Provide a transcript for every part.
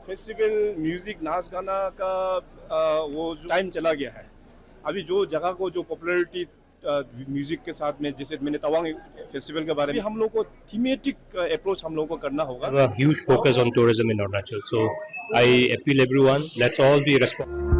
Festival music नाच गाना का वो जो टाइम चला गया है। अभी जो जगह को जो पॉपुलैरिटी म्यूजिक के साथ में, जैसे मैंने तवांग फेस्टिवल के बारे में, हम लोग को थीमेटिक अप्रोच हम लोग को करना होगा। Have a huge focus on tourism in Arunachal. So I appeal everyone, let's all be responsible.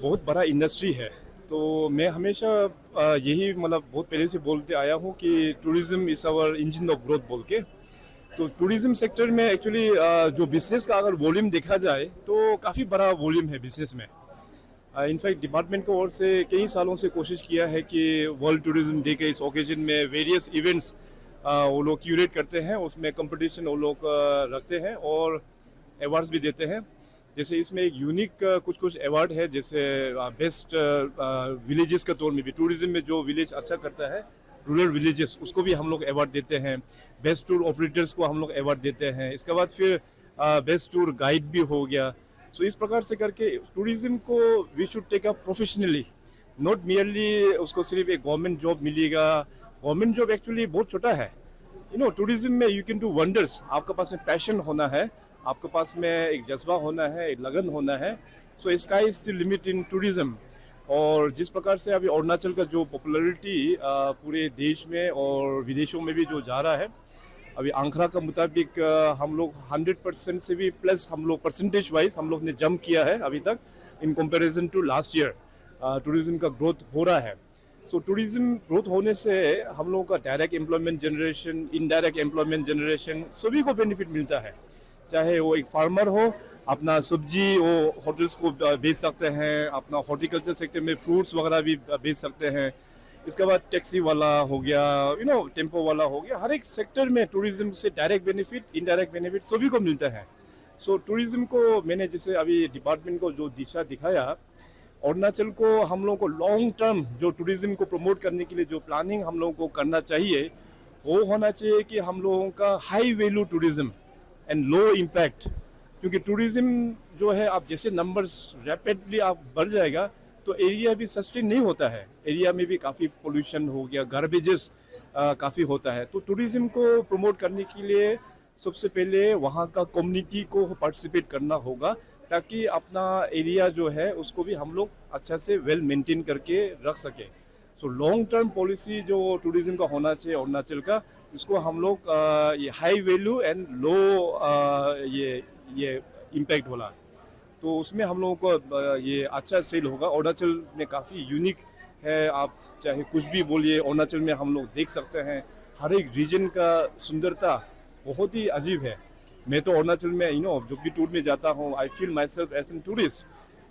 बहुत बड़ा इंडस्ट्री है, तो मैं हमेशा यही मतलब बहुत पहले से बोलते आया हूँ कि tourism is our engine of growth बोल के। तो टूरिज्म सेक्टर में एक्चुअली जो बिजनेस का अगर वॉल्यूम देखा जाए तो काफ़ी बड़ा वॉल्यूम है बिजनेस में। इनफैक्ट डिपार्टमेंट की ओर से कई सालों से कोशिश किया है कि वर्ल्ड टूरिज्म डे के इस ओकेजन में वेरियस इवेंट्स वो लोग क्यूरेट करते हैं, उसमें कंपटीशन वो लोग रखते हैं और अवार्ड्स भी देते हैं। जैसे इसमें एक यूनिक कुछ अवार्ड है, जैसे बेस्ट विलेजेस के तौर में भी टूरिज्म में जो विलेज अच्छा करता है, रूरल विलेजेस, उसको भी हम लोग अवार्ड देते हैं। बेस्ट टूर ऑपरेटर्स को हम लोग अवार्ड देते हैं। इसके बाद फिर बेस्ट टूर गाइड भी हो गया। सो इस प्रकार से करके टूरिज्म को we should take up professionally, not merely उसको सिर्फ एक गवर्नमेंट जॉब मिलेगा। गवर्नमेंट जॉब एक्चुअली बहुत छोटा है। टूरिज्म में यू कैन डू वंडर्स। आपके पास में पैशन होना है, आपके पास में एक जज्बा होना है, एक लगन होना है। So sky is the limit in tourism. और जिस प्रकार से अभी अरुणाचल का जो पॉपुलैरिटी पूरे देश में और विदेशों में भी जो जा रहा है, अभी आंकड़ा का मुताबिक हम लोग 100% से भी प्लस हम लोग परसेंटेज वाइज हम लोग ने जंप किया है अभी तक in comparison to last year. Tourism का ग्रोथ हो रहा है। सो टूरिज्म ग्रोथ होने से हम लोगों का direct employment generation, indirect employment generation, सभी को बेनिफिट मिलता है। चाहे वो एक फार्मर हो, अपना सब्जी वो होटल्स को बेच सकते हैं, अपना हॉर्टिकल्चर सेक्टर में फ्रूट्स वगैरह भी बेच सकते हैं। इसके बाद टैक्सी वाला हो गया, टेम्पो वाला हो गया। हर एक सेक्टर में टूरिज्म से डायरेक्ट बेनिफिट, इनडायरेक्ट बेनिफिट सभी को मिलता है। सो टूरिज्म को मैंने जैसे अभी डिपार्टमेंट को जो दिशा दिखाया, अरुणाचल को हम लोगों को लॉन्ग टर्म जो टूरिज्म को प्रमोट करने के लिए जो प्लानिंग हम लोगों को करना चाहिए, वो होना चाहिए कि हम लोगों का high value tourism and low impact. क्योंकि टूरिज्म जो है, आप जैसे नंबर्स रैपिडली आप बढ़ जाएगा तो एरिया भी सस्टेन नहीं होता है। एरिया में भी काफ़ी पोल्यूशन हो गया, गार्बेजेस काफ़ी होता है। तो टूरिज्म को प्रमोट करने के लिए सबसे पहले वहाँ का कम्युनिटी को पार्टिसिपेट करना होगा, ताकि अपना एरिया जो है उसको भी हम लोग अच्छा से वेल मेंटेन करके रख सके। सो लॉन्ग टर्म पॉलिसी जो टूरिज्म का होना चाहिए अरुणाचल का, इसको हम लोग ये हाई वैल्यू एंड लो ये इम्पैक्ट वाला, तो उसमें हम लोगों को ये अच्छा सेल होगा। अरुणाचल में काफ़ी यूनिक है, आप चाहे कुछ भी बोलिए, अरुणाचल में हम लोग देख सकते हैं हर एक रीजन का सुंदरता बहुत ही अजीब है। मैं तो अरुणाचल में जब भी टूर में जाता हूँ, I feel myself as an tourist.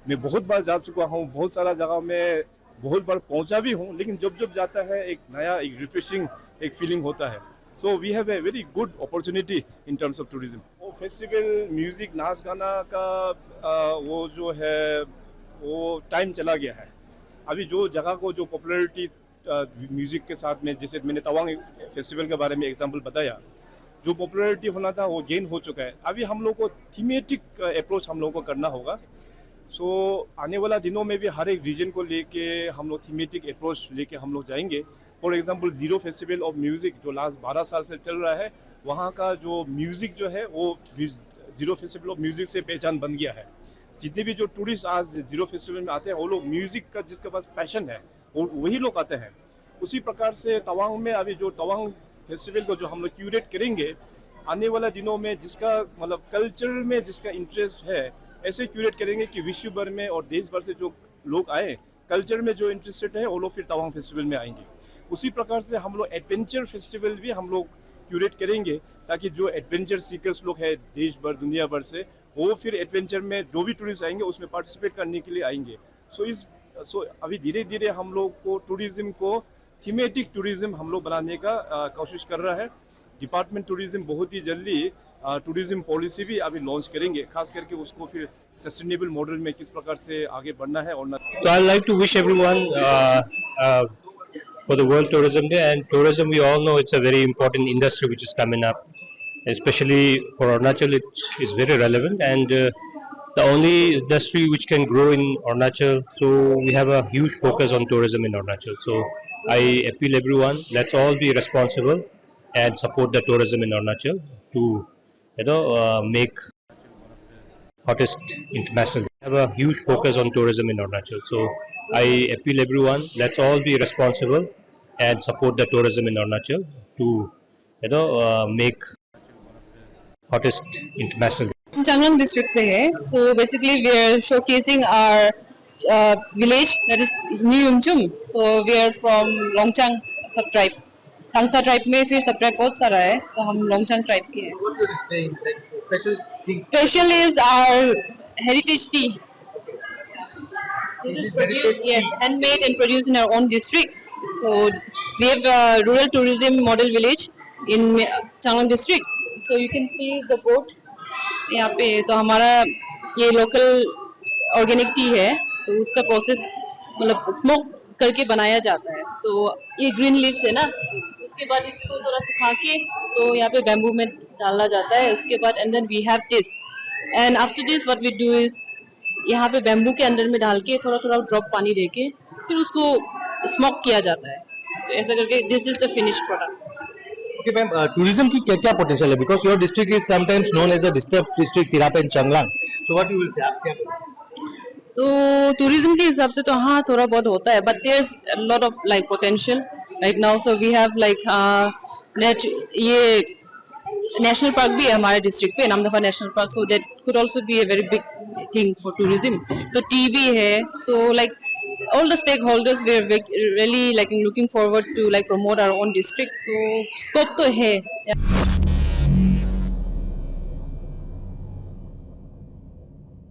मैं बहुत बार जा चुका हूँ, बहुत सारा जगह में बहुत बार पहुँचा भी हूँ, लेकिन जब जाता है एक नया, एक रिफ्रेशिंग एक फीलिंग होता है। So we have a very good opportunity in terms of tourism. वो फेस्टिवल म्यूजिक नाच गाना का वो जो है वो टाइम चला गया है। अभी जो जगह को जो पॉपुलैरिटी म्यूजिक के साथ में, जैसे मैंने तवांग फेस्टिवल के बारे में एग्जांपल बताया, जो पॉपुलैरिटी होना था वो गेन हो चुका है। अभी हम लोग को थीमेटिक अप्रोच हम लोग को करना होगा। सो आने वाला दिनों में भी हर एक रीजन को लेके हम लोग थीमेटिक अप्रोच लेके हम लोग जाएंगे। For example zero festival of music जो लास्ट 12 साल से चल रहा है, वहाँ का जो म्यूज़िक जो है वो जीरो फेस्टिवल ऑफ म्यूज़िक से पहचान बन गया है। जितने भी जो टूरिस्ट आज जीरो फेस्टिवल में आते हैं वो लोग म्यूजिक का जिसके पास पैशन है वो वही लोग आते हैं। उसी प्रकार से तवांग में अभी जो तवांग फेस्टिवल को जो हम लोग क्यूरेट करेंगे आने वाला दिनों में, जिसका मतलब कल्चर में जिसका इंटरेस्ट है ऐसे क्यूरेट करेंगे कि विश्व भर में और देश भर से जो लोग आए कल्चर में जो इंटरेस्टेड है वो लोग फिर तवांग फेस्टिवल में आएंगे। उसी प्रकार से हम लोग एडवेंचर फेस्टिवल भी हम लोग क्यूरेट करेंगे ताकि जो एडवेंचर सीकर्स लोग हैं देश भर दुनिया भर से वो फिर एडवेंचर में जो भी टूरिस्ट आएंगे उसमें पार्टिसिपेट करने के लिए आएंगे। सो अभी धीरे धीरे हम लोग को टूरिज्म को थीमेटिक टूरिज्म हम लोग बनाने का कोशिश कर रहा है। डिपार्टमेंट टूरिज्म बहुत ही जल्दी टूरिज्म पॉलिसी भी अभी लॉन्च करेंगे, खास करके उसको फिर सस्टेनेबल मॉडल में किस प्रकार से आगे बढ़ना है और So I'd like to wish everyone for the World Tourism Day. And tourism, we all know it's a very important industry which is coming up, especially for Arunachal. It is very relevant, and the only industry which can grow in Arunachal. So we have a huge focus on tourism in Arunachal. So I appeal everyone, let's all be responsible and support the tourism in Arunachal to make hottest international. We have a huge focus on tourism in Arunachal. So I appeal everyone, let's all be responsible and support the tourism in Arunachal to make hottest international. Changlang district से है, so basically we are showcasing our village, that is New Yumchum. So we are from Longchang sub tribe. Tangsa tribe में फिर सब tribe बहुत सारा है, तो हम Longchang tribe के हैं. What you're displaying, like special things. Special is our heritage tea. This is produced, yes, handmade and produced in our own district. So we have a rural tourism model village in Changlang district. So you can see the boat यहाँ पे, तो हमारा ये local organic T है, तो उसका process मतलब smoke करके बनाया जाता है। तो ये ग्रीन लीव्स है ना, उसके बाद इसको थोड़ा सुखा के तो यहाँ पे बैम्बू में डालना जाता है। उसके बाद and then we have this, and after this what we do is यहाँ पे बैम्बू के अंदर में डाल के थोड़ा थोड़ा ड्रॉप पानी दे के फिर उसको स्मोक किया जाता है। तो ऐसा करके this is the finished product. Okay, ma'am, tourism की क्या potential है? Because your district is sometimes known as a disturbed district, Tirapa and Changlang. So what you will say? आप क्या बोलोगे? तो टूरिज्म के हिसाब से तो हाँ थोड़ा बहुत होता है, but there is a lot of like potential right now. So we have like ये नेशनल पार्क भी है हमारे डिस्ट्रिक्ट पे, Namdapha national park, so that could also be a very big thing for tourism. So tea भी है, so like all the stakeholders were really like looking forward to like promote our own district, so scope to hai.